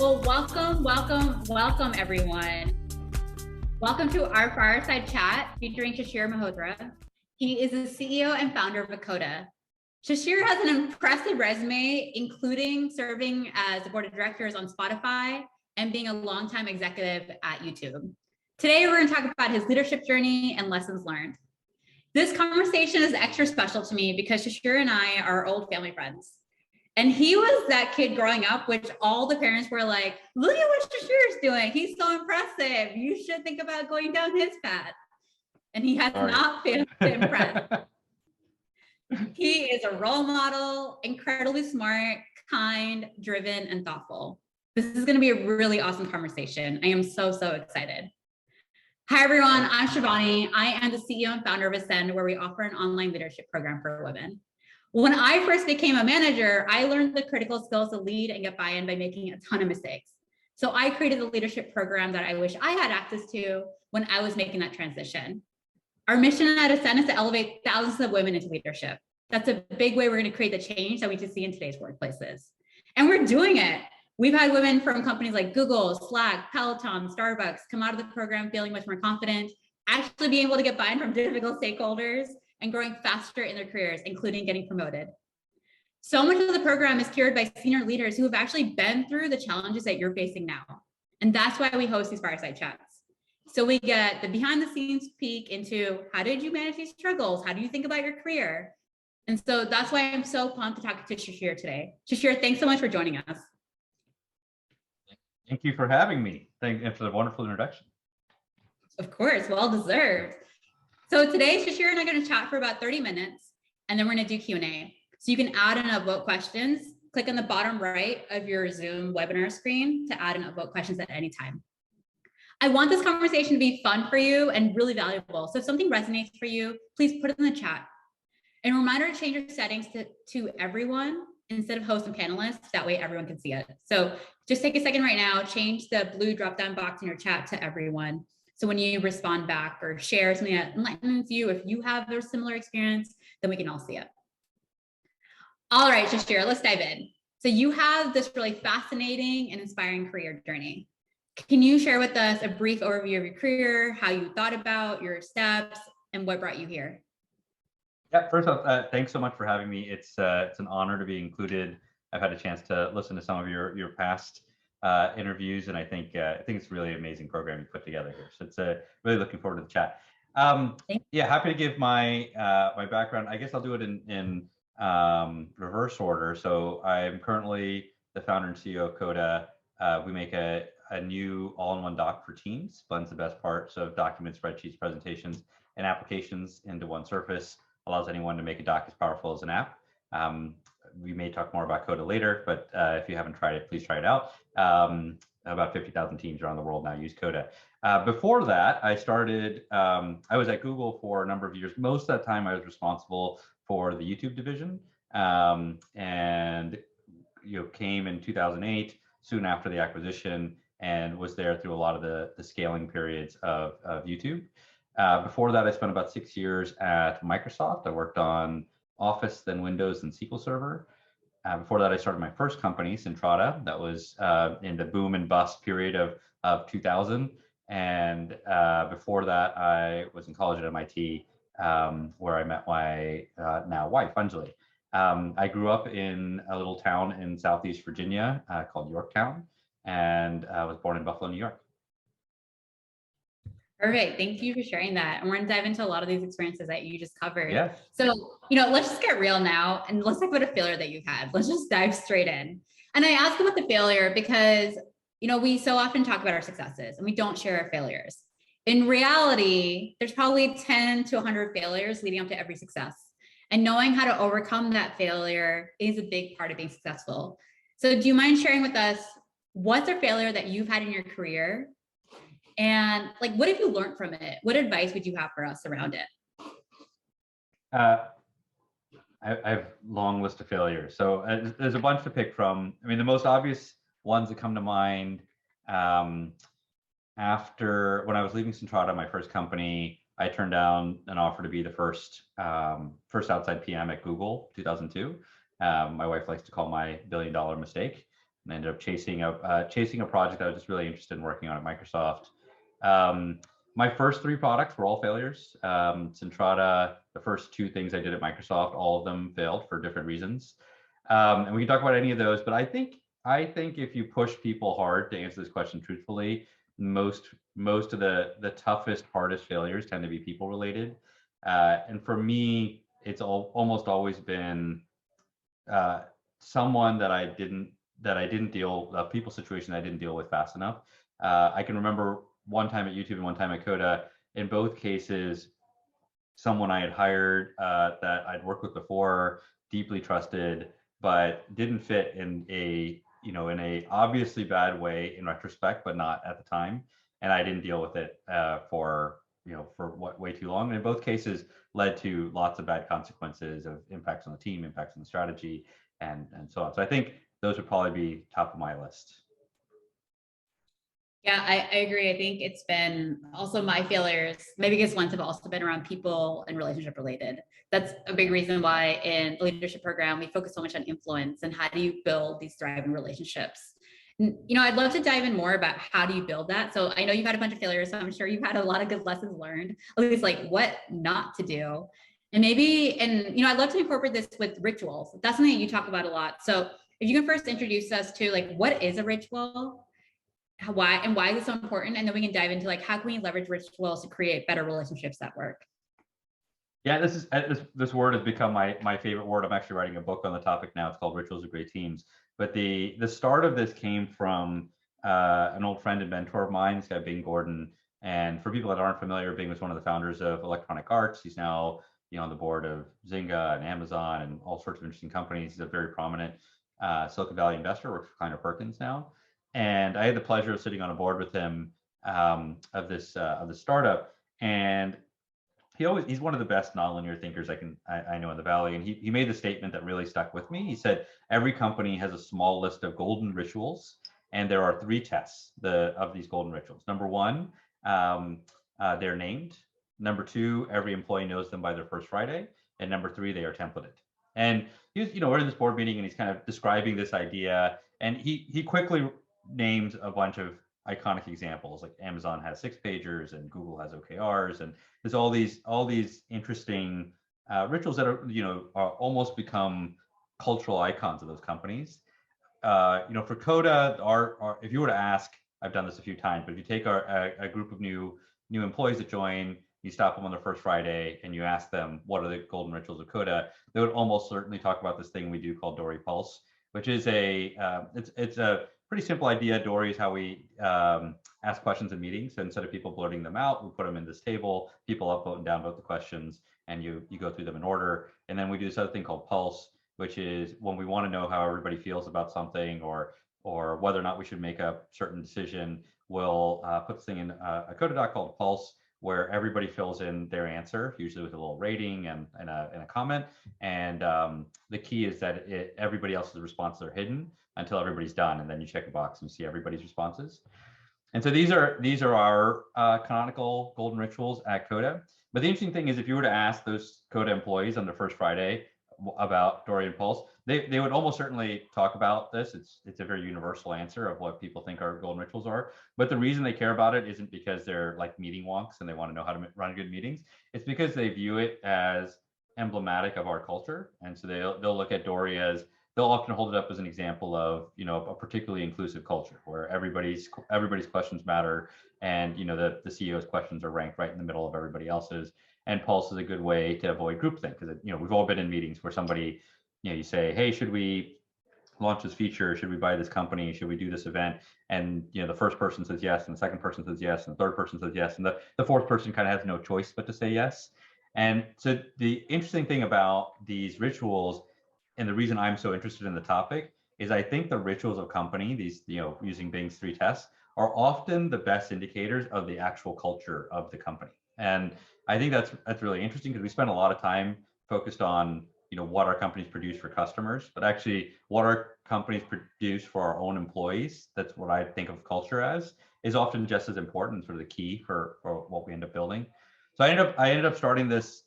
Well, welcome, everyone. Welcome to our Fireside Chat featuring Shishir Mehrotra. He is the CEO and founder of Coda. Shishir has an impressive resume, including serving as the board of directors on Spotify and being a longtime executive at YouTube. Today, we're going to talk about his leadership journey and lessons learned. This conversation is extra special to me because Shishir and I are old family friends. And he was that kid growing up, which all the parents were like, look at what Shishir's doing. He's so impressive. You should think about going down his path. And he has not failed to impress. He is a role model, incredibly smart, kind, driven, and thoughtful. This is going to be a really awesome conversation. I am so excited. Hi, everyone. I'm Shivani. I am the CEO and founder of Ascend, where we offer an online leadership program for women. When I first became a manager, I learned the critical skills to lead and get buy-in by making a ton of mistakes. So I created a leadership program that I wish I had access to when I was making that transition. Our mission at Ascend is to elevate thousands of women into leadership. That's a big way we're going to create the change that we can see in today's workplaces. And we're doing it. We've had women from companies like Google, Slack, Peloton, Starbucks come out of the program feeling much more confident, actually being able to get buy-in from difficult stakeholders, and growing faster in their careers, including getting promoted. So much of the program is cured by senior leaders who have actually been through the challenges that you're facing now. And that's why we host these fireside chats. So we get the behind the scenes peek into how did you manage these struggles? How do you think about your career? And so that's why I'm so pumped to talk to Shishir today. Shishir, thanks so much for joining us. Thank you for having me. Thank you for the wonderful introduction. Of course, well deserved. So today, Shishir and I are going to chat for about 30 minutes, and then we're going to do Q&A. So you can add and upvote questions. Click on the bottom right of your Zoom webinar screen to add and upvote questions at any time. I want this conversation to be fun for you and really valuable. So if something resonates for you, please put it in the chat. And a reminder to change your settings to everyone instead of host and panelists. That way everyone can see it. So just take a second right now, change the blue drop-down box in your chat to everyone. So when you respond back or share something that enlightens you, if you have a similar experience, then we can all see it. All right, Shishir, let's dive in. So you have this really fascinating and inspiring career journey. Can you share with us a brief overview of your career, how you thought about your steps, and what brought you here? Yeah, first off, thanks so much for having me. It's an honor to be included. I've had a chance to listen to some of your past interviews, and I think it's a really amazing program you put together here. So it's really looking forward to the chat. Yeah, happy to give my my background. I guess I'll do it in reverse order. So I'm currently the founder and CEO of Coda. We make a new all-in-one doc for teams, blends the best parts of documents, spreadsheets, presentations, and applications into one surface. Allows anyone to make a doc as powerful as an app. We may talk more about Coda later, but if you haven't tried it, please try it out. About 50,000 teams around the world now use Coda. Before that, I started, I was at Google for a number of years. Most of that time, I was responsible for the YouTube division, and came in 2008, soon after the acquisition, and was there through a lot of the scaling periods of YouTube. Before that, I spent about 6 years at Microsoft. I worked on Office, then Windows, and SQL Server. Before that, I started my first company, Centrata. That was in the boom and bust period of 2000. And before that, I was in college at MIT, where I met my now wife, Anjali. I grew up in a little town in Southeast Virginia called Yorktown, and I was born in Buffalo, New York. Perfect. Thank you for sharing that. And we're going to dive into a lot of these experiences that you just covered. Yeah. So, let's just get real now and let's talk about a failure that you've had. Let's just dive straight in. And I ask about the failure because, we so often talk about our successes and we don't share our failures. In reality, there's probably 10 to 100 failures leading up to every success. And knowing how to overcome that failure is a big part of being successful. So do you mind sharing with us, what's a failure that you've had in your career? And what have you learned from it? What advice would you have for us around it? I have a long list of failures. So there's a bunch to pick from. I mean, the most obvious ones that come to mind, after when I was leaving Centrata, my first company, I turned down an offer to be the first outside PM at Google, 2002. My wife likes to call my $1 billion mistake. and I ended up chasing a project I was just really interested in working on at Microsoft. My first 3 products were all failures. Centrata, the first 2 things I did at Microsoft, all of them failed for different reasons. And we can talk about any of those, but I think if you push people hard to answer this question truthfully, most of the toughest, hardest failures tend to be people related. And for me, it's almost always been someone that I didn't deal a people situation I didn't deal with fast enough. I can remember one time at YouTube and one time at Coda. In both cases, someone I had hired that I'd worked with before, deeply trusted, but didn't fit in a obviously bad way in retrospect, but not at the time. And I didn't deal with it for way too long. And in both cases led to lots of bad consequences of impacts on the team, impacts on the strategy, and so on. So I think those would probably be top of my list. Yeah, I agree. I think it's been also my failures. My biggest ones have also been around people and relationship related. That's a big reason why in the leadership program, we focus so much on influence and how do you build these thriving relationships. I'd love to dive in more about how do you build that. So I know you've had a bunch of failures, so I'm sure you've had a lot of good lessons learned, at least like what not to do. And I'd love to incorporate this with rituals. That's something you talk about a lot. So if you can first introduce us to like, what is a ritual? Why is it so important? And then we can dive into like, how can we leverage rituals to create better relationships at work? Yeah, this word has become my favorite word. I'm actually writing a book on the topic now. It's called Rituals of Great Teams. But the start of this came from an old friend and mentor of mine, this guy Bing Gordon. And for people that aren't familiar, Bing was one of the founders of Electronic Arts. He's now on the board of Zynga and Amazon and all sorts of interesting companies. He's a very prominent Silicon Valley investor, works for Kleiner Perkins now. And I had the pleasure of sitting on a board with him of this startup. And he's one of the best nonlinear thinkers I know in the Valley. And he made the statement that really stuck with me. He said, every company has a small list of golden rituals, and there are 3 tests of these golden rituals. Number 1, they're named. Number 2, every employee knows them by their first Friday. And number 3, they are templated. And we're in this board meeting and he's kind of describing this idea. And he quickly names a bunch of iconic examples, like Amazon has 6-pagers and Google has OKRs, and there's all these interesting rituals that are almost become cultural icons of those companies. For Coda, if you were to ask, I've done this a few times, but if you take a group of new employees that join, you stop them on their first Friday and you ask them what are the golden rituals of Coda, they would almost certainly talk about this thing we do called Dory Pulse, which is it's a pretty simple idea. Dory is how we ask questions in meetings. So instead of people blurting them out, we put them in this table. People upvote and downvote the questions, and you go through them in order. And then we do this other thing called Pulse, which is when we want to know how everybody feels about something or whether or not we should make a certain decision, we'll put this thing in a Coda doc called Pulse, where everybody fills in their answer, usually with a little rating and a comment. And the key is that everybody else's responses are hidden until everybody's done, and then you check a box and see everybody's responses. And so these are our canonical golden rituals at Coda. But the interesting thing is, if you were to ask those Coda employees on their first Friday about Dory and Pulse, they would almost certainly talk about this. It's a very universal answer of what people think our golden rituals are. But the reason they care about it isn't because they're like meeting wonks and they want to know how to run good meetings. It's because they view it as emblematic of our culture. And so they'll look at Dory as, they'll often hold it up as an example of a particularly inclusive culture where everybody's questions matter, and the CEO's questions are ranked right in the middle of everybody else's. And Pulse is a good way to avoid groupthink, because we've all been in meetings where somebody, you say, hey, should we launch this feature? Should we buy this company? Should we do this event? And the first person says yes, and the second person says yes, and the third person says yes, and the fourth person kind of has no choice but to say yes. And so the interesting thing about these rituals, and the reason I'm so interested in the topic, is I think the rituals of company, these using Bing's 3 tests, are often the best indicators of the actual culture of the company. And I think that's really interesting, because we spend a lot of time focused on what our companies produce for customers, but actually what our companies produce for our own employees, that's what I think of culture as, is often just as important, sort of the key for what we end up building. So I ended up starting this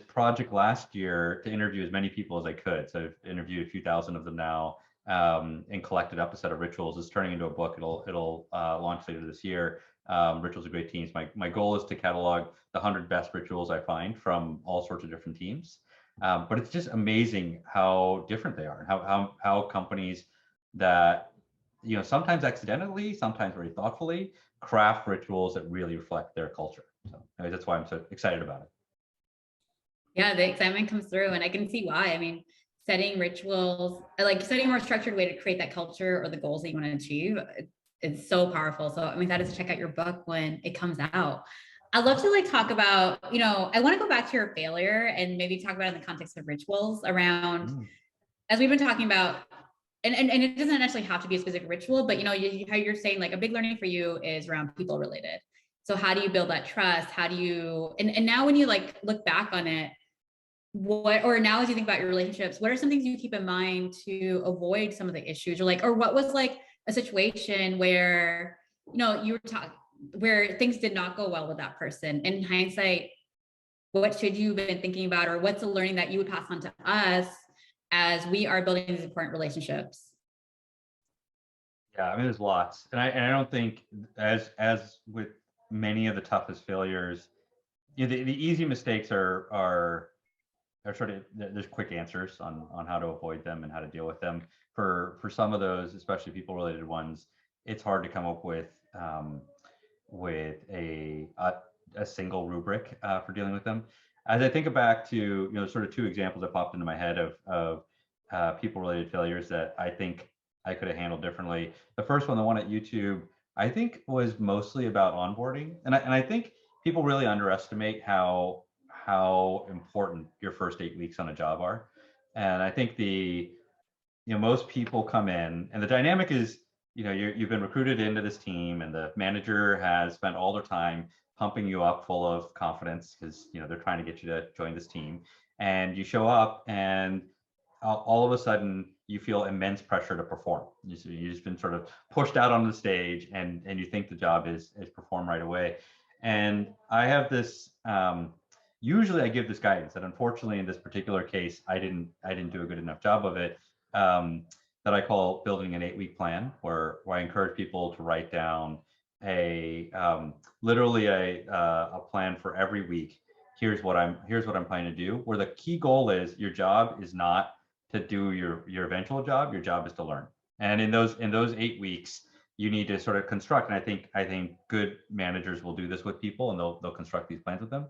project last year to interview as many people as I could. So I've interviewed a few thousand of them now. and collected up a set of rituals. It's turning into a book. It'll launch later this year. Rituals of Great Teams. My goal is to catalog the 100 best rituals I find from all sorts of different teams. But it's just amazing how different they are, and how companies that, sometimes accidentally, sometimes very thoughtfully, craft rituals that really reflect their culture. So that's why I'm so excited about it. Yeah, the excitement comes through, and I can see why. I mean, setting rituals, like setting a more structured way to create that culture or the goals that you want to achieve, it's so powerful. So I'm excited to check out your book when it comes out. I'd love to talk about, I want to go back to your failure and maybe talk about it in the context of rituals around, as we've been talking about, and it doesn't actually have to be a specific ritual, but how you're saying a big learning for you is around people related. So how do you build that trust? How do you, and now when you look back on it, or now as you think about your relationships, what are some things you keep in mind to avoid some of the issues, or what was a situation where, you were talking, where things did not go well with that person? In hindsight, what should you have been thinking about, or what's a learning that you would pass on to us as we are building these important relationships? Yeah, I mean, there's lots, and I don't think, as with many of the toughest failures, the easy mistakes are sort of, there's quick answers on how to avoid them and how to deal with them. For some of those, especially people related ones, it's hard to come up with a single rubric for dealing with them. As I think back to sort of two examples that popped into my head of people related failures that I think I could have handled differently. The first one, the one at YouTube, I think was mostly about onboarding, and I think people really underestimate how important your first 8 weeks on a job are. And I think most people come in, and the dynamic is, you've been recruited into this team, and the manager has spent all their time pumping you up full of confidence because they're trying to get you to join this team. And you show up, and all of a sudden you feel immense pressure to perform. You've just been sort of pushed out on the stage, and you think the job is perform right away. And I have this, usually I give this guidance, and unfortunately in this particular case, I didn't do a good enough job of it, that I call building an 8-week plan, where I encourage people to write down literally a plan for every week. Here's what I'm planning to do, where the key goal is your job is not to do your eventual job. Your job is to learn. And in those 8 weeks, you need to sort of construct. And I think good managers will do this with people, and they'll construct these plans with them.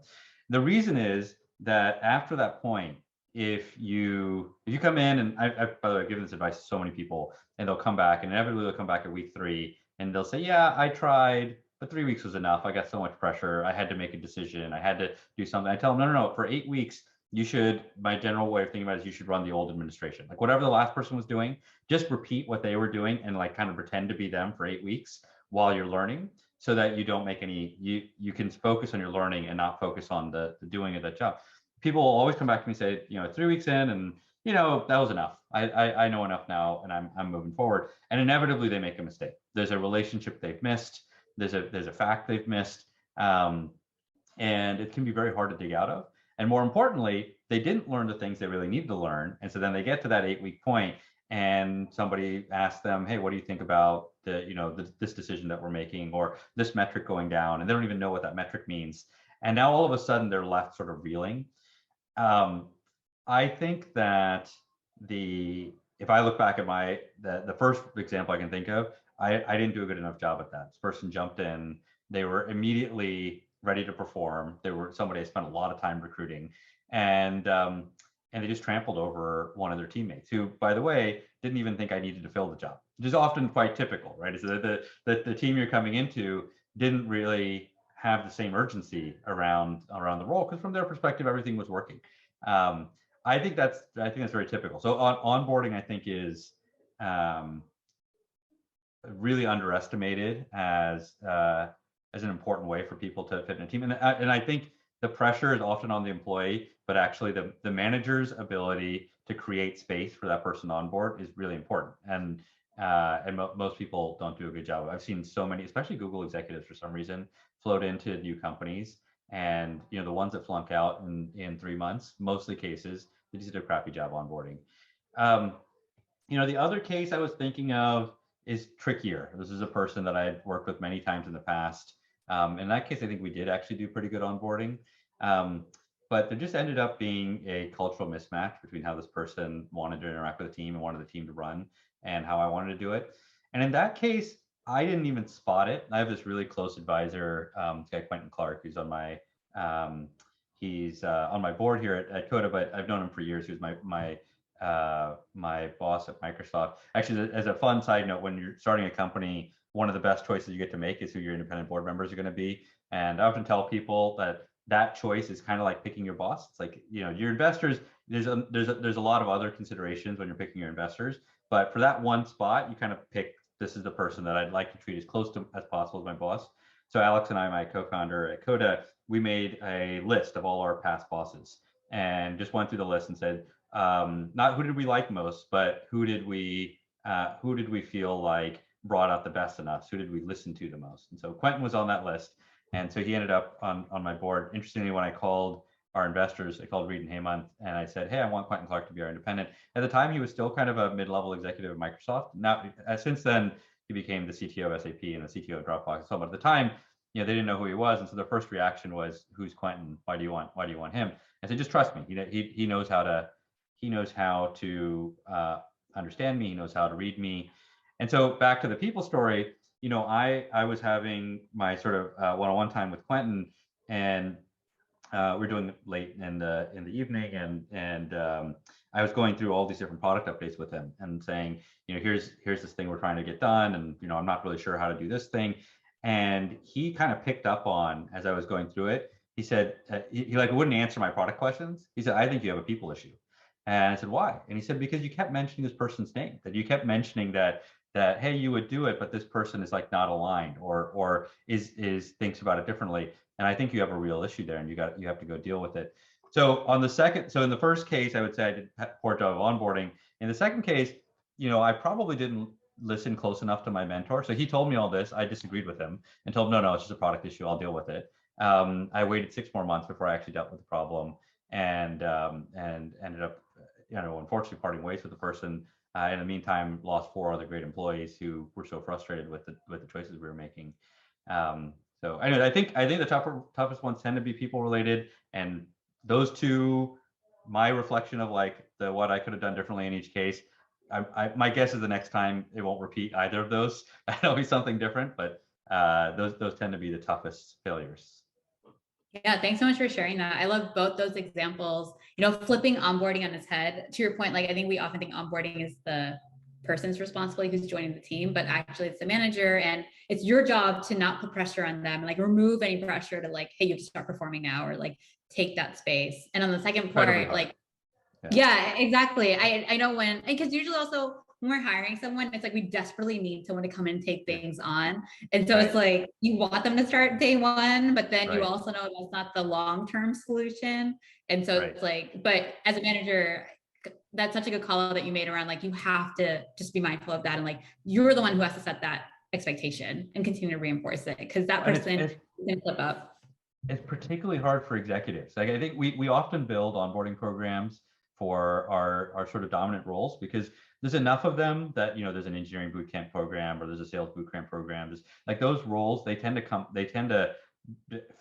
The reason is that after that point, if you come in, and I've by the way given this advice to so many people, and they'll come back, and inevitably they'll come back at week 3, and they'll say, yeah, I tried, but 3 weeks was enough. I got so much pressure. I had to make a decision. I had to do something. I tell them, no. For 8 weeks, you should, my general way of thinking about it is you should run the old administration. Whatever the last person was doing, just repeat what they were doing and kind of pretend to be them for 8 weeks while you're learning, so that you don't make any, you can focus on your learning and not focus on the doing of that job. People will always come back to me and say, 3 weeks in, and that was enough. I know enough now, and I'm moving forward. And inevitably they make a mistake. There's a relationship they've missed. There's a fact they've missed. And it can be very hard to dig out of. And more importantly, they didn't learn the things they really needed to learn. And so then they get to that 8-week point, and somebody asks them, hey, what do you think about this decision that we're making, or this metric going down? And they don't even know what that metric means. And now all of a sudden they're left sort of reeling. I think that if I look back at the first example I can think of, I didn't do a good enough job at that. This person jumped in, they were immediately ready to perform. They were somebody I spent a lot of time recruiting, and they just trampled over one of their teammates, who, by the way, didn't even think I needed to fill the job, which is often quite typical, right? Is that the team you're coming into didn't really have the same urgency around the role, because from their perspective, everything was working. I think that's very typical. So onboarding, I think, is really underestimated as an important way for people to fit in a team. And I think the pressure is often on the employee, but actually the manager's ability to create space for that person on board is really important. And most people don't do a good job. I've seen so many, especially Google executives, for some reason, float into new companies, and the ones that flunk out in 3 months, mostly cases, they just did a crappy job onboarding. The other case I was thinking of is trickier. This is a person that I'd worked with many times in the past. In that case, I think we did actually do pretty good onboarding. But there just ended up being a cultural mismatch between how this person wanted to interact with the team and wanted the team to run and how I wanted to do it. And in that case, I didn't even spot it. I have this really close advisor, this guy Quentin Clark, who's on my board here at Coda, but I've known him for years. He was my boss at Microsoft. Actually, as a fun side note, when you're starting a company, one of the best choices you get to make is who your independent board members are going to be. And I often tell people that choice is kind of like picking your boss. It's like, your investors, there's a lot of other considerations when you're picking your investors, but for that one spot, you kind of pick, this is the person that I'd like to treat as close to as possible as my boss. So Alex and I, my co-founder at Coda, we made a list of all our past bosses and just went through the list and said, not who did we like most, but who did we feel like brought out the best in us? Who did we listen to the most? And so Quentin was on that list. And so he ended up on my board. Interestingly, when I called our investors, I called Reed and Heyman and I said, hey, I want Quentin Clark to be our independent. At the time, he was still kind of a mid-level executive at Microsoft. Now, since then, he became the CTO of SAP and the CTO of Dropbox. So, but at the time, they didn't know who he was. And so their first reaction was, who's Quentin? Why do you want him? I said, just trust me. He knows how to understand me. He knows how to read me. And so back to the people story, I was having my sort of one-on-one time with Quentin, and we're doing it late in the evening, and I was going through all these different product updates with him and saying, here's this thing we're trying to get done, and I'm not really sure how to do this thing. And he kind of picked up on, as I was going through it, he said, he wouldn't answer my product questions. He said, I think you have a people issue. And I said, why? And he said, because you kept mentioning this person's name, that you kept mentioning that hey, you would do it, but this person is like not aligned or is thinks about it differently. And I think you have a real issue there, and you have to go deal with it. So in the first case, I would say I did a poor job of onboarding. In the second case, I probably didn't listen close enough to my mentor. So he told me all this. I disagreed with him and told him, no, it's just a product issue. I'll deal with it. I waited 6 more months before I actually dealt with the problem, and ended up, unfortunately parting ways with the person. In the meantime, lost 4 other great employees who were so frustrated with the choices we were making. So anyway, I think the toughest ones tend to be people related, and those two, my reflection of what I could have done differently in each case. My guess is the next time it won't repeat either of those. It'll be something different, but those tend to be the toughest failures. Yeah, thanks so much for sharing that. I love both those examples. Flipping onboarding on its head. To your point, I think we often think onboarding is the person's responsibility who's joining the team, but actually it's the manager, and it's your job to not put pressure on them, and remove any pressure to hey, you have to start performing now, or take that space. And on the second part, yeah, exactly. I know because usually also when we're hiring someone, it's we desperately need someone to come and take things on. And so it's you want them to start day one, but then you also know that's not the long-term solution. And so it's but as a manager, that's such a good call that you made around you have to just be mindful of that. And you're the one who has to set that expectation and continue to reinforce it, because that person can flip up. It's particularly hard for executives. I think we often build onboarding programs for our sort of dominant roles, because there's enough of them that there's an engineering bootcamp program, or there's a sales bootcamp program. There's those roles, they tend to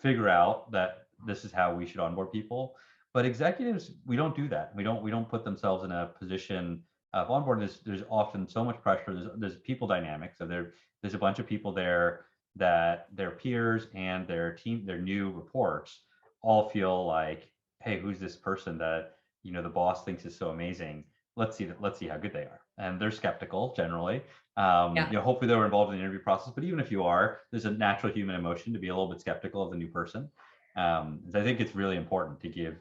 figure out that this is how we should onboard people. But executives, we don't do that. We don't put themselves in a position of onboarding. There's often so much pressure. There's people dynamics. So there's a bunch of people there that their peers and their team, their new reports, all feel like, hey, who's this person that the boss thinks is so amazing? Let's see how good they are. And they're skeptical generally. Hopefully they were involved in the interview process, but even if you are, there's a natural human emotion to be a little bit skeptical of the new person. So I think it's really important to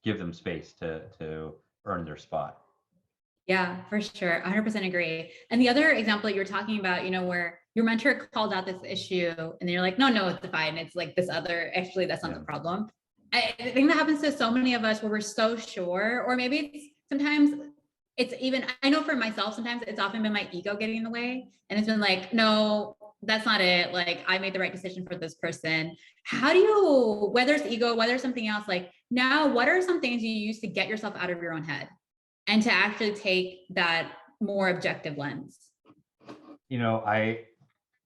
give them space to earn their spot. Yeah, for sure. 100% agree. And the other example you were talking about, where your mentor called out this issue and you're like, no, it's fine. It's this other, actually, that's not the problem. I think that happens to so many of us where we're so sure, or maybe sometimes it's even, I know for myself, sometimes it's often been my ego getting in the way. And it's been no, that's not it. I made the right decision for this person. How do you, whether it's ego, whether it's something else, now, what are some things you use to get yourself out of your own head and to actually take that more objective lens?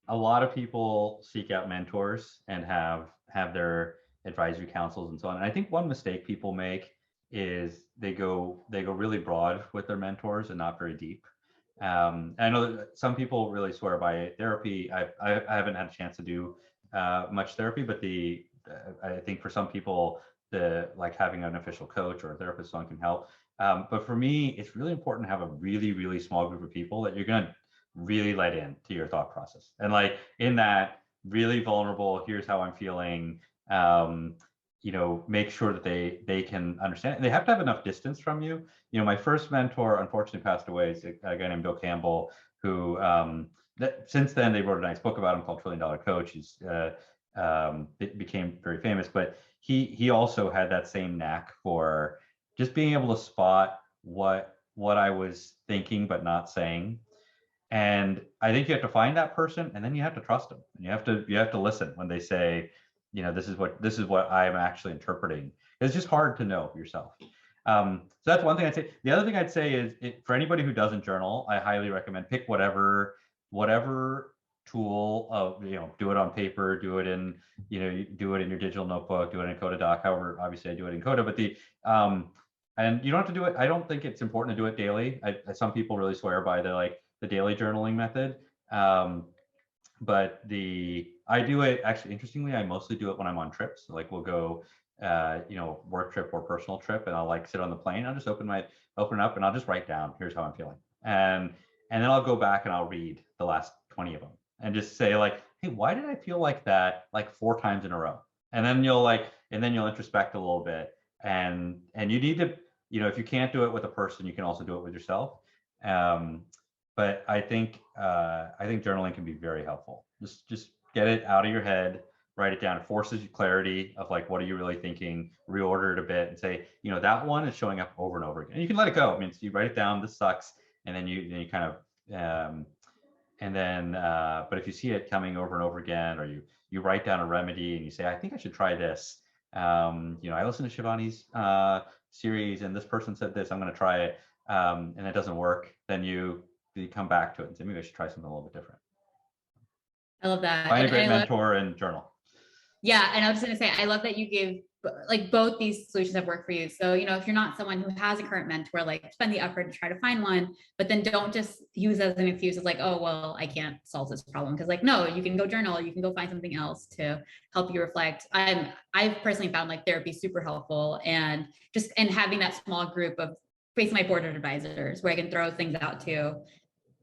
A lot of people seek out mentors and have their advisory councils and so on. And I think one mistake people make is they go really broad with their mentors and not very deep. I know that some people really swear by therapy. I haven't had a chance to do much therapy, but I think for some people, like having an official coach or a therapist, someone can help. But for me, it's really important to have a really, really small group of people that you're going to really let in to your thought process. And like in that really vulnerable, here's how I'm feeling, make sure that they can understand. They have to have enough distance from you. My first mentor unfortunately passed away. It's a guy named Bill Campbell, who since then they wrote a nice book about him called $1 Trillion Coach. He's it became very famous, but he also had that same knack for just being able to spot what I was thinking but not saying. And I think you have to find that person, and then you have to trust them. And you have to listen when they say, this is what I'm actually interpreting. It's just hard to know yourself. So that's one thing I'd say. The other thing I'd say is, for anybody who doesn't journal, I highly recommend pick whatever tool of, do it on paper, do it in your digital notebook, do it in Coda doc. However, obviously I do it in Coda, but and you don't have to do it. I don't think it's important to do it daily. Some people really swear by the daily journaling method. But I do it, actually, interestingly, I mostly do it when I'm on trips. Like we'll go, work trip or personal trip, and I'll sit on the plane. I'll just open it up and I'll just write down, here's how I'm feeling. And then I'll go back and I'll read the last 20 of them and just say hey, why did I feel like that 4 times in a row? And then you'll introspect a little bit, and you need to, if you can't do it with a person, you can also do it with yourself. But I think journaling can be very helpful. Just get it out of your head, write it down. It forces you clarity of what are you really thinking, reorder it a bit and say, that one is showing up over and over again. And you can let it go. I mean, so you write it down, this sucks. And then you kind of, but if you see it coming over and over again, or you write down a remedy and you say, I think I should try this. I listened to Shivani's series and this person said this, I'm going to try it. And it doesn't work. Then you come back to it and say, maybe I should try something a little bit different. I love that. Find a great mentor and journal. Yeah. And I was going to say, I love that you gave both these solutions have worked for you. So, if you're not someone who has a current mentor, spend the effort to try to find one, but then don't just use as an excuse of oh, well, I can't solve this problem. Cause no, you can go journal, you can go find something else to help you reflect. I've personally found therapy super helpful, and having that small group of basically my board of advisors where I can throw things out to.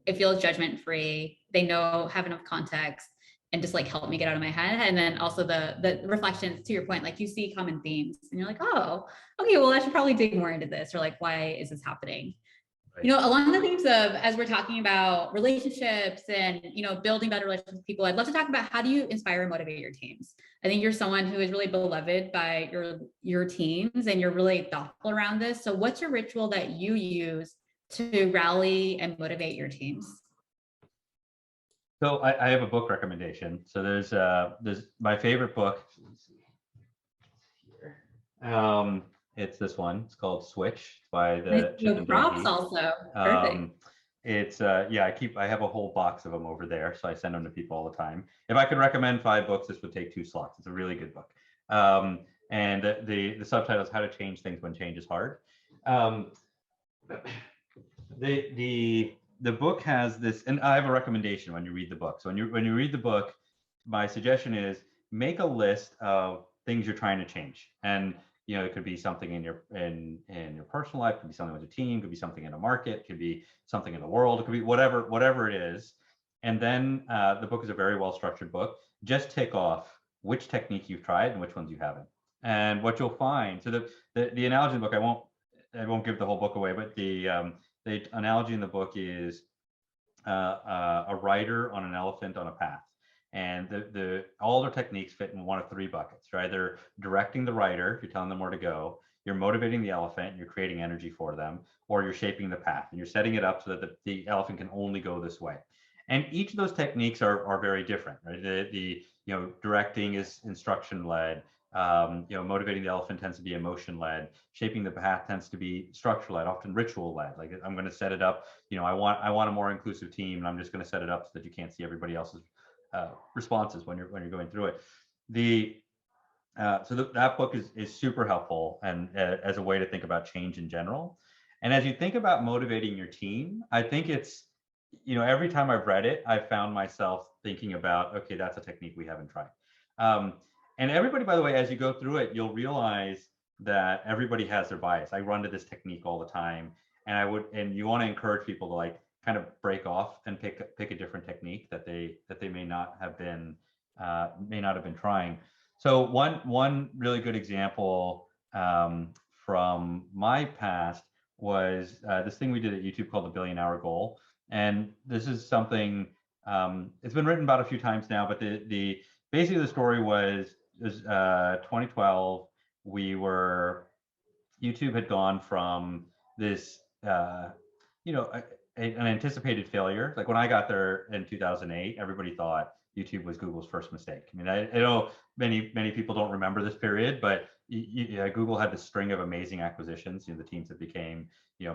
It feels judgment-free. They have enough context and just help me get out of my head. And then also the reflections, to your point, you see common themes and you're oh, okay, well, I should probably dig more into this, or why is this happening? Right. Along the themes of, as we're talking about relationships and, building better relationships with people, I'd love to talk about how do you inspire and motivate your teams? I think you're someone who is really beloved by your teams, and you're really thoughtful around this. So what's your ritual that you use to rally and motivate your teams? So I have a book recommendation. So there's my favorite book. It's this one. It's called Switch by the Chip and props also. Perfect. It's I have a whole box of them over there, so I send them to people all the time. If I could recommend 5 books, this would take 2 slots. It's a really good book. And the subtitle is How to Change Things When Change is Hard. The book has this, and I have a recommendation when you read the book. So when you read the book, my suggestion is make a list of things you're trying to change. And it could be something in your personal life, it could be something with a team, it could be something in a market, it could be something in the world, it could be whatever it is. And then the book is a very well structured book. Just tick off which technique you've tried and which ones you haven't. And what you'll find, so the analogy in the book, I won't give the whole book away, but the analogy in the book is a rider on an elephant on a path, and all their techniques fit in one of 3 buckets. You're either directing the rider, you're telling them where to go, you're motivating the elephant, you're creating energy for them, or you're shaping the path and you're setting it up so that the elephant can only go this way. And each of those techniques are very different, right? The directing is instruction led, Motivating the elephant tends to be emotion-led. Shaping the path tends to be structure-led, often ritual-led. Like I'm going to set it up. I want a more inclusive team, and I'm just going to set it up so that you can't see everybody else's responses when you're going through it. That book is super helpful and as a way to think about change in general. And as you think about motivating your team, I think it's, every time I've read it, I've found myself thinking about, okay, that's a technique we haven't tried. And everybody, by the way, as you go through it, you'll realize that everybody has their bias. I run to this technique all the time, and you want to encourage people to like kind of break off and pick a different technique that they may not have been trying. So one really good example from my past was this thing we did at YouTube called the Billion Hour Goal. And this is something, it's been written about a few times now, but basically the story was 2012. YouTube had gone from this, an anticipated failure. Like when I got there in 2008, everybody thought YouTube was Google's first mistake. I mean, I know many people don't remember this period, but Google had this string of amazing acquisitions. The teams that became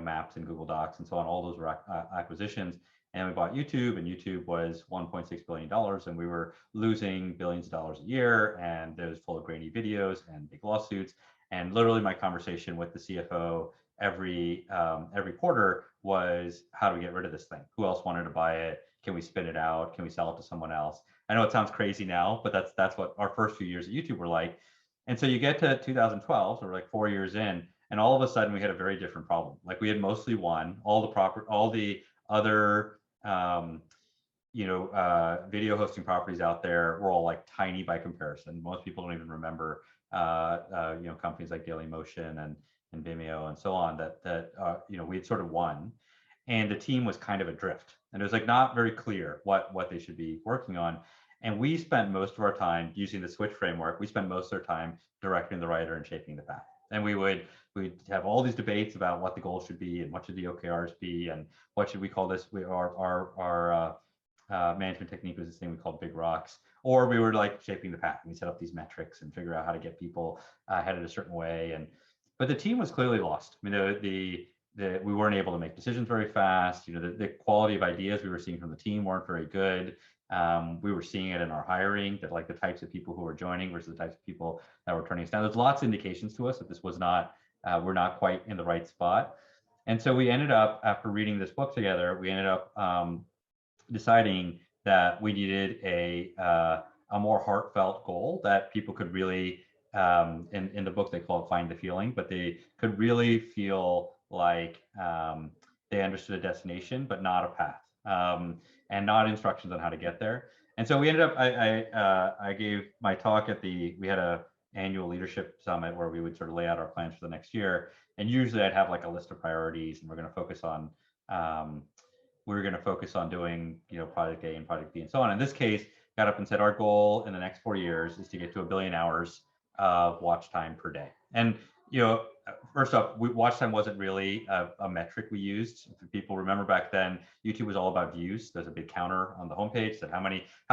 Maps and Google Docs and so on. All those were acquisitions, and we bought YouTube, and YouTube was $1.6 billion, and we were losing billions of dollars a year, and it was full of grainy videos and big lawsuits. And literally, my conversation with the CFO every quarter was, how do we get rid of this thing? Who else wanted to buy it? Can we spin it out? Can we sell it to someone else? I know it sounds crazy now, but that's what our first few years at YouTube were like. And so you get to 2012, so we're like 4 years in, and all of a sudden we had a very different problem. Like we had mostly won. All the other video hosting properties out there were all like tiny by comparison. Most people don't even remember companies like Dailymotion and Vimeo and so on that we had sort of won. And the team was kind of adrift, and it was like not very clear what they should be working on. And we spent most of our time using the switch framework. We spent most of our time directing the writer and shaping the path. And we'd have all these debates about what the goal should be and what should the OKRs be and what should we call this. Our management technique was this thing we called big rocks. Or we were like shaping the path, and we set up these metrics and figure out how to get people headed a certain way. But the team was clearly lost. I mean, we weren't able to make decisions very fast. The quality of ideas we were seeing from the team weren't very good. We were seeing it in our hiring, that like the types of people who were joining versus the types of people that were turning us down. There's lots of indications to us that this was not, we're not quite in the right spot. And so we ended up, after reading this book together, we ended up deciding that we needed a more heartfelt goal that people could really, in the book they call it Find the Feeling, but they could really feel like they understood a destination, but not a path. And not instructions on how to get there. And so we ended up, I gave my talk we had a annual leadership summit where we would sort of lay out our plans for the next year. And usually I'd have like a list of priorities, and we're going to focus on doing, project A and project B and so on. In this case, got up and said, our goal in the next 4 years is to get to 1 billion hours of watch time per day. And, first off, watch time wasn't really a metric we used. If people remember back then, YouTube was all about views. There's a big counter on the homepage that how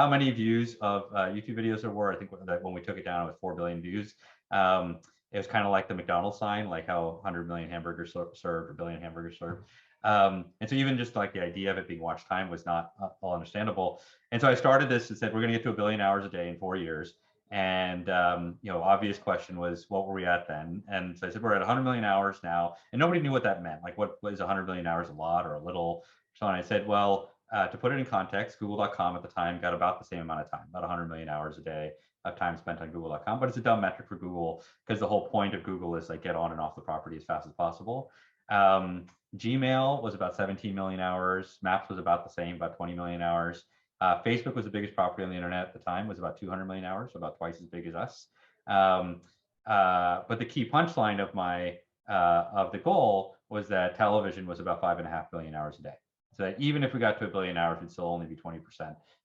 many views of YouTube videos there were. I think that when we took it down, it was 4 billion views. It was kind of like the McDonald's sign, like how 100 million hamburgers served or billion hamburgers served. And so even just like the idea of it being watch time was not all understandable. And so I started this and said, we're going to get to 1 billion hours a day in 4 years. And, obvious question was, what were we at then? And so I said, we're at 100 million hours now. And nobody knew what that meant. Like, what was 100 million hours, a lot or a little? So I said, well, to put it in context, Google.com at the time got about the same amount of time, about 100 million hours a day of time spent on Google.com. But it's a dumb metric for Google, because the whole point of Google is like get on and off the property as fast as possible. Gmail was about 17 million hours. Maps was about the same, about 20 million hours. Facebook was the biggest property on the internet at the time, was about 200 million hours, so about twice as big as us. But the key punchline of the goal was that television was about 5.5 billion hours a day. So that even if we got to 1 billion hours, it'd still only be 20%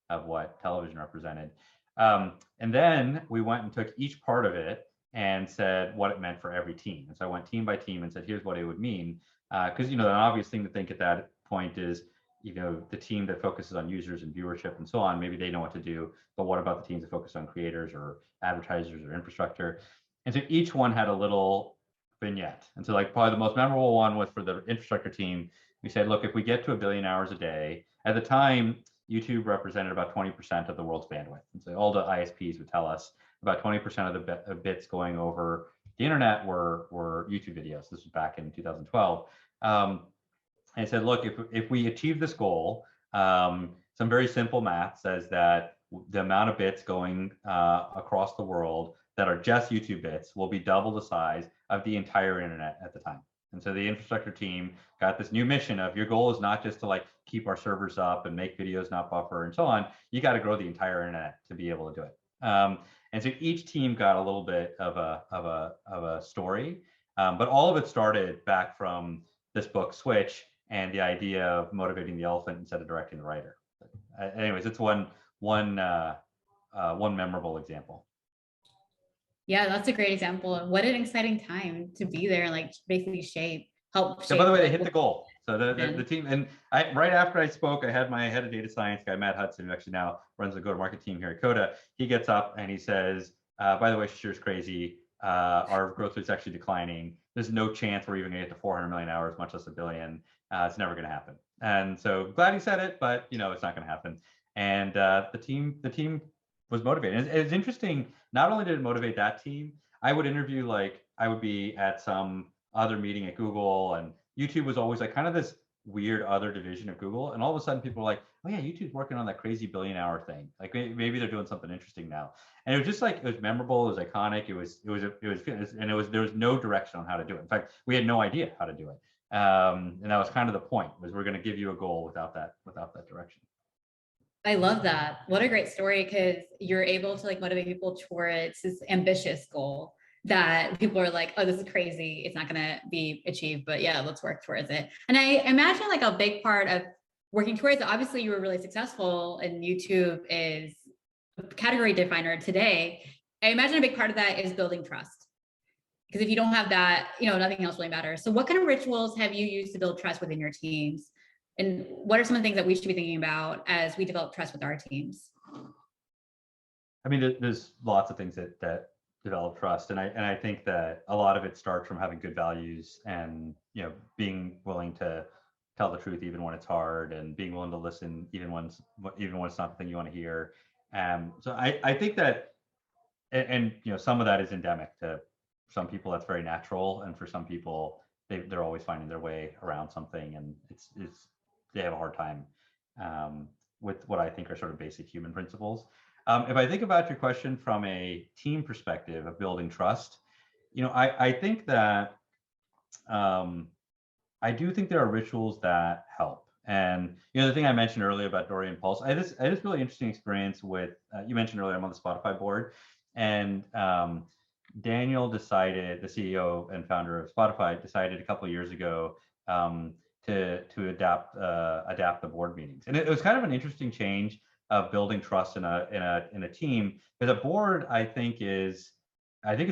of what television represented. And then we went and took each part of it and said what it meant for every team. And so I went team by team and said, here's what it would mean. Because, an obvious thing to think at that point is, the team that focuses on users and viewership and so on, maybe they know what to do, but what about the teams that focus on creators or advertisers or infrastructure? And so each one had a little vignette. And so like probably the most memorable one was for the infrastructure team. We said, look, if we get to 1 billion hours a day, at the time, YouTube represented about 20% of the world's bandwidth. And so all the ISPs would tell us about 20% of the bits going over the internet were YouTube videos. This was back in 2012. And I said, look, if we achieve this goal, some very simple math says that the amount of bits going across the world that are just YouTube bits will be double the size of the entire internet at the time. And so the infrastructure team got this new mission of, your goal is not just to like keep our servers up and make videos not buffer and so on. You got to grow the entire internet to be able to do it. And so each team got a little bit of a story, but all of it started back from this book Switch and the idea of motivating the elephant instead of directing the rider. Anyways, it's one memorable example. Yeah, that's a great example. What an exciting time to be there and like basically help shape. So by the way, they hit the goal. So the team, and right after I spoke, I had my head of data science guy, Matt Hudson, who actually now runs the go-to-market team here at Coda. He gets up and he says, by the way, Shishir's crazy. Our growth rate's actually declining. There's no chance we're even gonna get to 400 million hours, much less 1 billion. It's never gonna happen. And so glad he said it, but it's not gonna happen. And the team was motivated. It was interesting. Not only did it motivate that team, I would interview, like I would be at some other meeting at Google, and YouTube was always like kind of this weird other division of Google. And all of a sudden people were like, oh yeah, YouTube's working on that crazy 1 billion hour thing. Like maybe they're doing something interesting now. And it was just like, it was memorable, it was iconic, there was no direction on how to do it. In fact, we had no idea how to do it. And that was kind of the point, was we're going to give you a goal without that direction. I love that. What a great story, because you're able to like motivate people towards this ambitious goal that people are like, oh, this is crazy, it's not going to be achieved, but yeah, let's work towards it. And I imagine like a big part of working towards it, obviously you were really successful and YouTube is a category definer today. I imagine a big part of that is building trust, because if you don't have that, nothing else really matters. So what kind of rituals have you used to build trust within your teams? And what are some of the things that we should be thinking about as we develop trust with our teams? I mean, there's lots of things that develop trust, and I think that a lot of it starts from having good values and being willing to tell the truth even when it's hard, and being willing to listen even when it's not the thing you want to hear. So I think that, and some of that is endemic to some people. That's very natural, and for some people they're always finding their way around something, and they have a hard time with what I think are sort of basic human principles. If I think about your question from a team perspective of building trust, I think that I do think there are rituals that help. And the thing I mentioned earlier about Dory and Pulse, I had this really interesting experience with, you mentioned earlier, I'm on the Spotify board, and Daniel decided, the CEO and founder of Spotify, decided a couple of years ago to adapt the board meetings, and it was kind of an interesting change of building trust in a team. Because a board, I think it's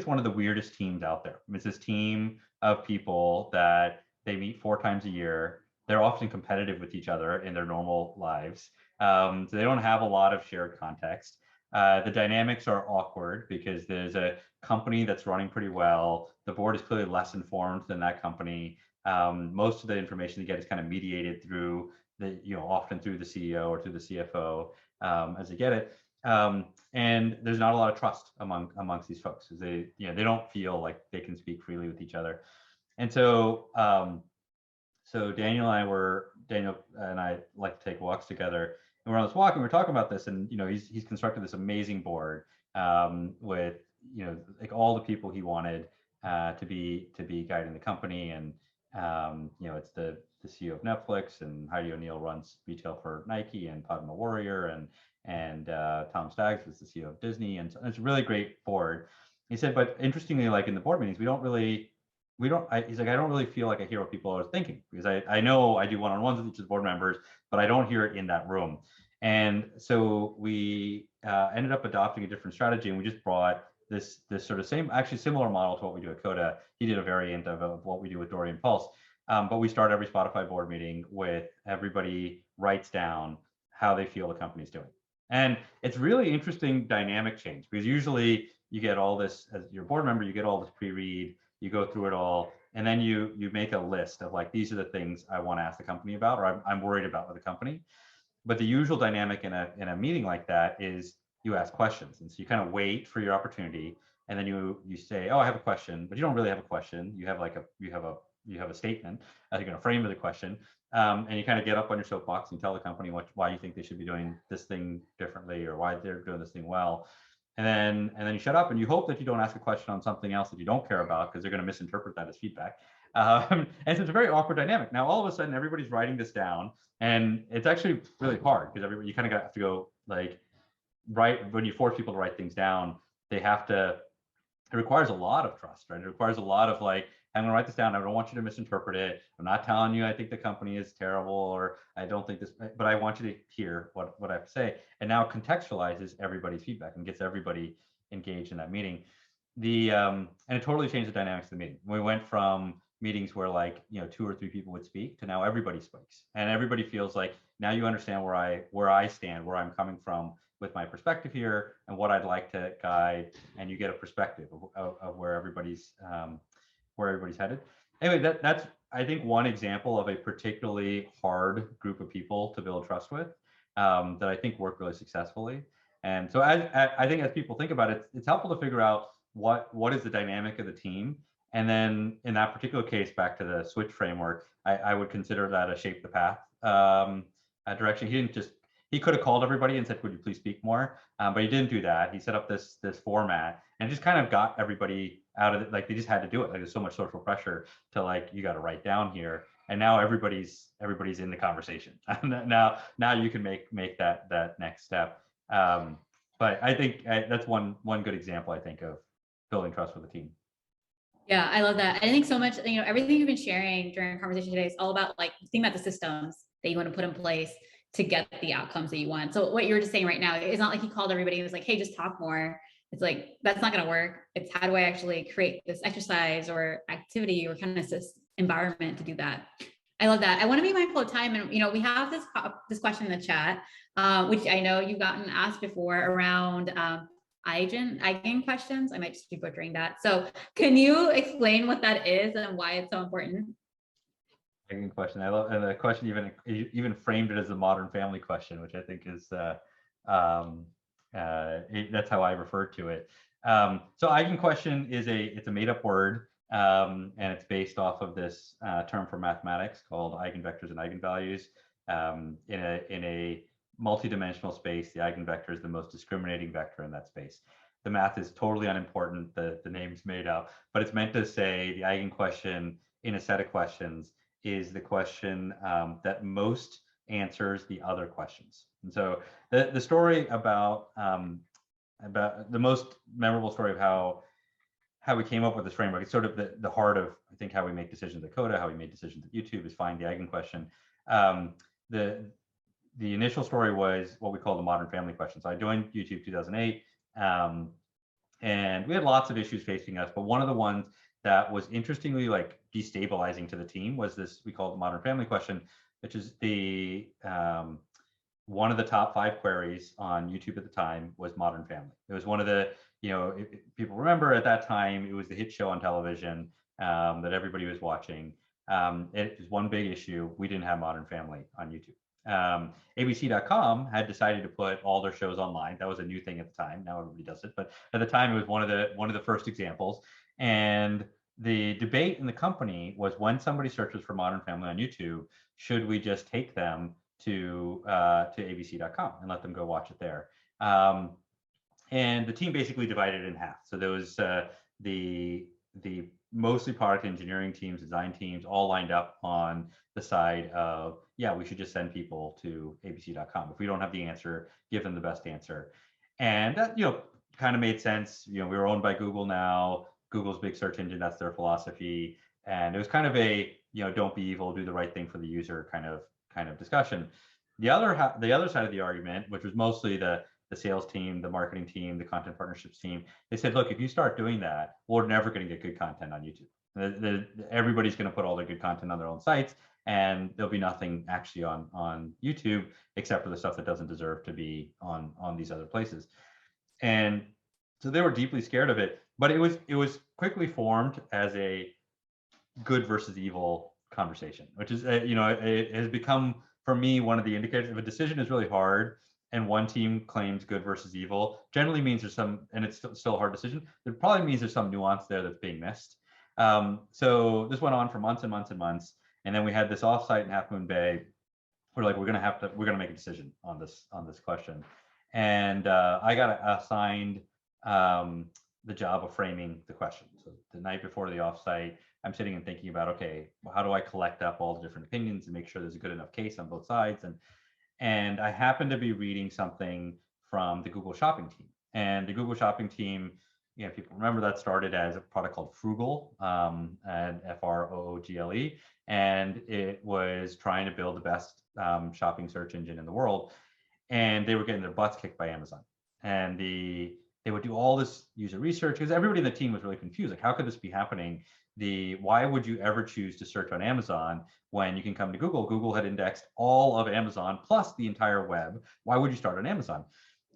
one of the weirdest teams out there. It's this team of people that they meet 4 times a year. They're often competitive with each other in their normal lives. So they don't have a lot of shared context. The dynamics are awkward because there's a company that's running pretty well. The board is clearly less informed than that company. Most of the information they get is kind of mediated through often through the CEO or through the CFO as they get it. And there's not a lot of trust amongst these folks, because they don't feel like they can speak freely with each other. And so Daniel and I like to take walks together, and we're on this walk and we're talking about this, and he's constructed this amazing board with like all the people he wanted to be guiding the company. And it's the CEO of Netflix, and Heidi O'Neill runs retail for Nike, and Padma Warrior, and Tom Staggs was the CEO of Disney, and so it's a really great board. He said, but interestingly, like in the board meetings, he's like, I don't really feel like I hear what people are thinking, because I know I do one-on-ones with each of the board members, but I don't hear it in that room. And so we ended up adopting a different strategy, and we just brought this sort of similar model to what we do at Coda. He did a variant of what we do with Dory and Pulse. But we start every Spotify board meeting with everybody writes down how they feel the company's doing. And it's really interesting dynamic change, because usually you get all this, as your board member, you get all this pre-read, you go through it all, and then you make a list of like, these are the things I want to ask the company about, or I'm worried about with the company. But the usual dynamic in a meeting like that is you ask questions. And so you kind of wait for your opportunity, and then you say, oh, I have a question, but you don't really have a question. You have a statement as you're going to frame the question. And you kind of get up on your soapbox and tell the company why you think they should be doing this thing differently, or why they're doing this thing well. And then you shut up, and you hope that you don't ask a question on something else that you don't care about, because they're going to misinterpret that as feedback. And so it's a very awkward dynamic. Now, all of a sudden, everybody's writing this down, and it's actually really hard, because you kind of have to go like, right, when you force people to write things down, they have to, it requires a lot of trust, right? It requires a lot of like, I'm going to write this down. I don't want you to misinterpret it. I'm not telling you I think the company is terrible, or I don't think this, but I want you to hear what I have to say. And now it contextualizes everybody's feedback and gets everybody engaged in that meeting. And it totally changed the dynamics of the meeting. We went from meetings where like, 2 or 3 people would speak, to now everybody speaks, and everybody feels like, now you understand where I stand, where I'm coming from with my perspective here, and what I'd like to guide, and you get a perspective of where everybody's headed. Anyway, that's I think one example of a particularly hard group of people to build trust with, that I think worked really successfully. And so I think as people think about it, it's helpful to figure out what is the dynamic of the team. And then in that particular case, back to the switch framework, I would consider that a shape the path direction. He could have called everybody and said, would you please speak more? But he didn't do that. He set up this format, and just kind of got everybody out of it. Like, they just had to do it. Like, there's so much social pressure to like, you got to write down here. And now everybody's in the conversation. now you can make that next step. But I think that's one good example, I think, of building trust with a team. Yeah, I love that. I think so much, everything you've been sharing during our conversation today is all about like, think about the systems that you want to put in place to get the outcomes that you want. So what you're just saying right now, it's not like he called everybody and was like, hey, just talk more. It's like, that's not going to work. It's how do I actually create this exercise or activity or kind of this environment to do that. I love that. I want to be mindful of time. And, we have this question in the chat, which I know you've gotten asked before around Eigen questions. I might just be butchering that. So can you explain what that is and why it's so important? Eigen question. I love, and the question even framed it as a Modern Family question, which I think is that's how I refer to it. So Eigen question it's a made up word, and it's based off of this term for mathematics called eigenvectors and eigenvalues. In a multidimensional space, the eigenvector is the most discriminating vector in that space. The math is totally unimportant. The name's made up, but it's meant to say the Eigen question in a set of questions is the question that most answers the other questions. And so the story about the most memorable story of how we came up with this framework, it's sort of the heart of, I think, how we make decisions at Coda, how we made decisions at YouTube, is find the Eigen question. The initial story was what we call the Modern Family question. So I joined YouTube 2008, and we had lots of issues facing us, but one of the ones that was interestingly like destabilizing to the team was this, we call it the Modern Family question, which is the one of the top 5 queries on YouTube at the time was Modern Family. It was one of the, if people remember at that time, it was the hit show on television that everybody was watching. It was one big issue. We didn't have Modern Family on YouTube. ABC.com had decided to put all their shows online. That was a new thing at the time. Now everybody does it, but at the time it was one of the first examples. And the debate in the company was, when somebody searches for Modern Family on YouTube, should we just take them to ABC.com and let them go watch it there? And the team basically divided in half. So there was the mostly product engineering teams, design teams, all lined up on the side of, yeah, we should just send people to ABC.com. If we don't have the answer, give them the best answer. And that, kind of made sense. We were owned by Google now. Google's big search engine, that's their philosophy. And it was kind of a, don't be evil, do the right thing for the user kind of discussion. The other side of the argument, which was mostly the sales team, the marketing team, the content partnerships team, they said, look, if you start doing that, we're never going to get good content on YouTube. Everybody's going to put all their good content on their own sites, and there'll be nothing actually on YouTube except for the stuff that doesn't deserve to be on these other places. And so they were deeply scared of it, but it was quickly formed as a good versus evil conversation, which is it has become for me one of the indicators. If a decision is really hard and one team claims good versus evil, generally means there's some, and it's still a hard decision, it probably means there's some nuance there that's being missed. So this went on for months and months and months, and then we had this offsite in Half Moon Bay. We're like, we're gonna make a decision on this question, and I got assigned the job of framing the question. So the night before the offsite, I'm sitting and thinking about, okay, well, how do I collect up all the different opinions and make sure there's a good enough case on both sides? And I happened to be reading something from the Google Shopping team, and the Google Shopping team, people remember that started as a product called Frugal, and Froogle, and it was trying to build the best shopping search engine in the world, and they were getting their butts kicked by Amazon, and they would do all this user research because everybody in the team was really confused. Like, how could this be happening? Why would you ever choose to search on Amazon when you can come to Google? Google had indexed all of Amazon plus the entire web. Why would you start on Amazon?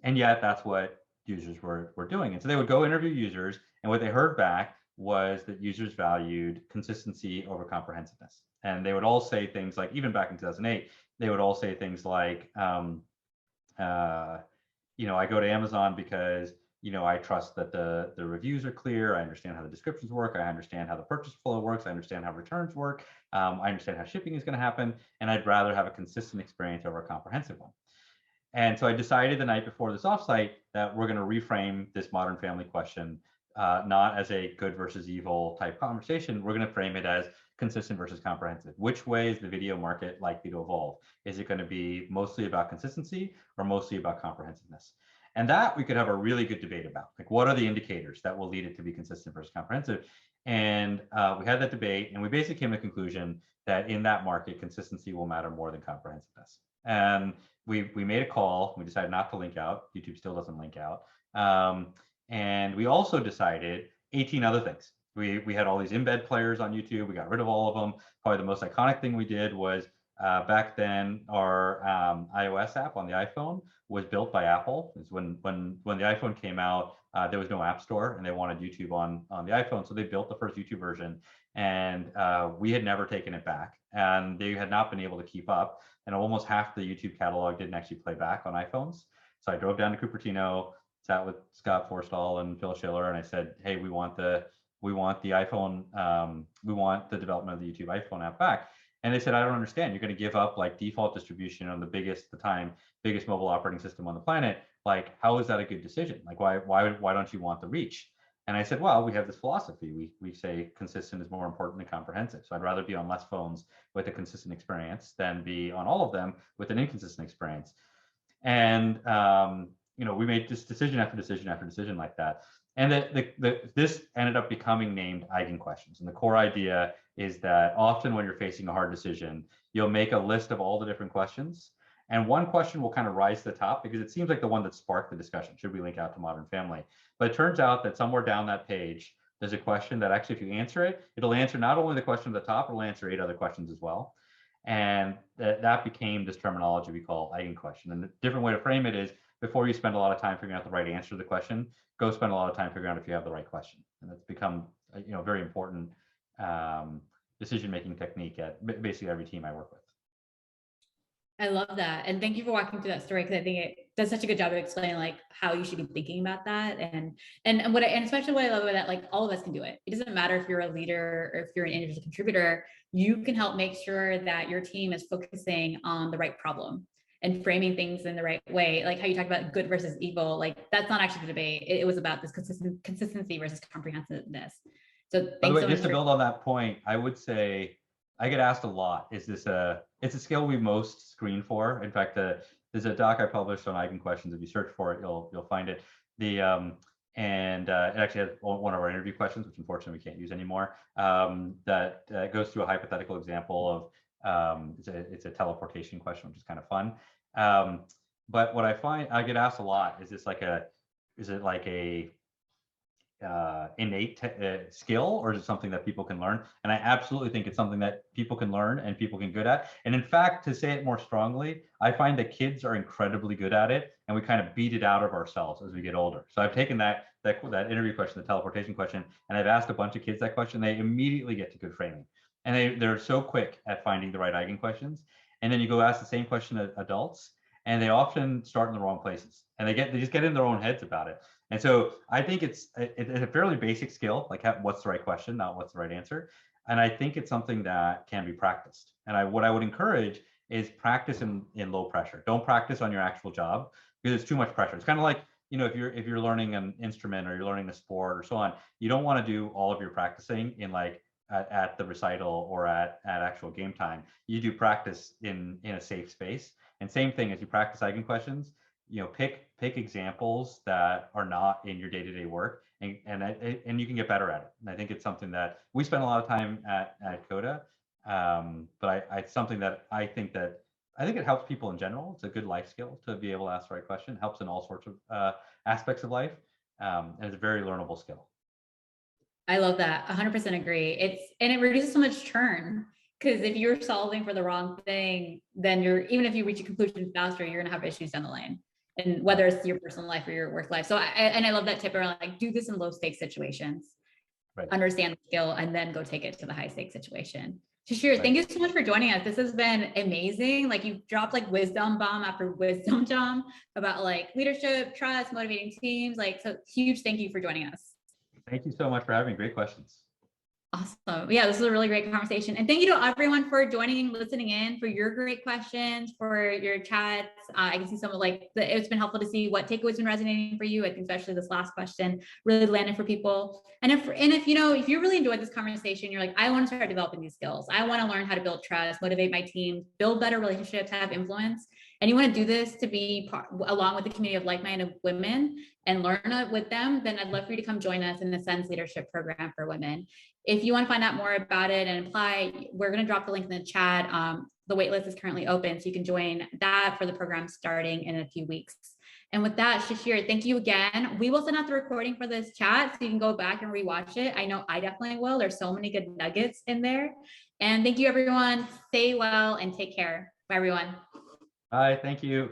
And yet that's what users were doing. And so they would go interview users, and what they heard back was that users valued consistency over comprehensiveness. And they would all say things like, even back in 2008, they would all say things like, I go to Amazon because I trust that the reviews are clear. I understand how the descriptions work. I understand how the purchase flow works. I understand how returns work. I understand how shipping is going to happen. And I'd rather have a consistent experience over a comprehensive one. And so I decided the night before this offsite that we're going to reframe this Modern Family question, not as a good versus evil type conversation. We're going to frame it as consistent versus comprehensive. Which way is the video market likely to evolve? Is it going to be mostly about consistency or mostly about comprehensiveness? And that we could have a really good debate about. Like, what are the indicators that will lead it to be consistent versus comprehensive? And we had that debate, and we basically came to the conclusion that in that market, consistency will matter more than comprehensiveness. And we made a call. We decided not to link out. YouTube still doesn't link out. And we also decided 18 other things. We had all these embed players on YouTube. We got rid of all of them. Probably the most iconic thing we did was back then our iOS app on the iPhone was built by Apple. It's when the iPhone came out, there was no app store, and they wanted YouTube on the iPhone, so they built the first YouTube version, and we had never taken it back, and they had not been able to keep up, and almost half the YouTube catalog didn't actually play back on iPhones. So I drove down to Cupertino, sat with Scott Forstall and Phil Schiller, and I said, hey, we want the iPhone, we want the development of the YouTube iPhone app back. And they said, I don't understand. You're going to give up like default distribution on the biggest mobile operating system on the planet. Like, how is that a good decision? Like, why don't you want the reach? And I said, well, we have this philosophy. We say consistent is more important than comprehensive. So I'd rather be on less phones with a consistent experience than be on all of them with an inconsistent experience. And we made this decision after decision after decision like that. And this ended up becoming named Eigen questions. And the core idea is that often when you're facing a hard decision, you'll make a list of all the different questions. And one question will kind of rise to the top because it seems like the one that sparked the discussion. Should we link out to Modern Family? But it turns out that somewhere down that page, there's a question that actually, if you answer it, it'll answer not only the question at the top, it'll answer 8 other questions as well. And that became this terminology we call Eigen question. And the different way to frame it is, before you spend a lot of time figuring out the right answer to the question, go spend a lot of time figuring out if you have the right question. And it's become a very important decision-making technique at basically every team I work with. I love that. And thank you for walking through that story, because I think it does such a good job of explaining like how you should be thinking about that. And especially what I love about that, like, all of us can do it. It doesn't matter if you're a leader or if you're an individual contributor, you can help make sure that your team is focusing on the right problem and framing things in the right way. Like how you talked about good versus evil, like that's not actually the debate. It was about this consistency versus comprehensiveness. So by the way, just to build on that point, I would say I get asked a lot, is this it's a skill we most screen for. In fact, there's a doc I published on Eigen questions. If you search for it, you'll find it. It actually has one of our interview questions, which unfortunately we can't use anymore, that goes through a hypothetical example of it's a teleportation question, which is kind of fun. But what I find I get asked a lot is, is it like a innate skill, or is it something that people can learn? And I absolutely think it's something that people can learn and people can good at. And in fact, to say it more strongly, I find that kids are incredibly good at it, and we kind of beat it out of ourselves as we get older. So I've taken that interview question, the teleportation question, and I've asked a bunch of kids that question. They immediately get to good framing, and they're so quick at finding the right Eigen questions. And then you go ask the same question to adults, and they often start in the wrong places, and they just get in their own heads about it. And so I think it's a fairly basic skill, like what's the right question, not what's the right answer. And I think it's something that can be practiced. And what I would encourage is practice in low pressure. Don't practice on your actual job, because it's too much pressure. It's kind of like, if you're learning an instrument or you're learning a sport or so on, you don't want to do all of your practicing in like at the recital or at actual game time. You do practice in a safe space. And same thing, as you practice Eigen questions, pick examples that are not in your day-to-day work, and you can get better at it. And I think it's something that we spend a lot of time at Coda, but it's something that I think it helps people in general. It's a good life skill to be able to ask the right question. It helps in all sorts of aspects of life, and it's a very learnable skill. I love that. 100% agree. And it reduces so much churn, because if you're solving for the wrong thing, then even if you reach a conclusion faster, you're going to have issues down the line. And whether it's your personal life or your work life. So I love that tip around like, do this in low stakes situations, right. Understand the skill, and then go take it to the high stakes situation. Shishir, right. Thank you so much for joining us. This has been amazing. Like, you've dropped like wisdom bomb after wisdom bomb about like leadership, trust, motivating teams. Like, so huge thank you for joining us. Thank you so much for having me. Great questions. Awesome. Yeah, this was a really great conversation. And thank you to everyone for joining and listening in, for your great questions, for your chats. I can see some of it's been helpful to see what takeaways been resonating for you. I think especially this last question really landed for people. And if you really enjoyed this conversation, you're like, I want to start developing these skills. I want to learn how to build trust, motivate my team, build better relationships, have influence. And you want to do this to be along with the community of like-minded women and learn with them, then I'd love for you to come join us in the Ascends Leadership Program for Women. If you want to find out more about it and apply, we're going to drop the link in the chat. The waitlist is currently open, so you can join that for the program starting in a few weeks. And with that, Shishir, thank you again. We will send out the recording for this chat so you can go back and rewatch it. I know I definitely will. There's so many good nuggets in there. And thank you, everyone. Stay well and take care. Bye, everyone. Bye. Thank you.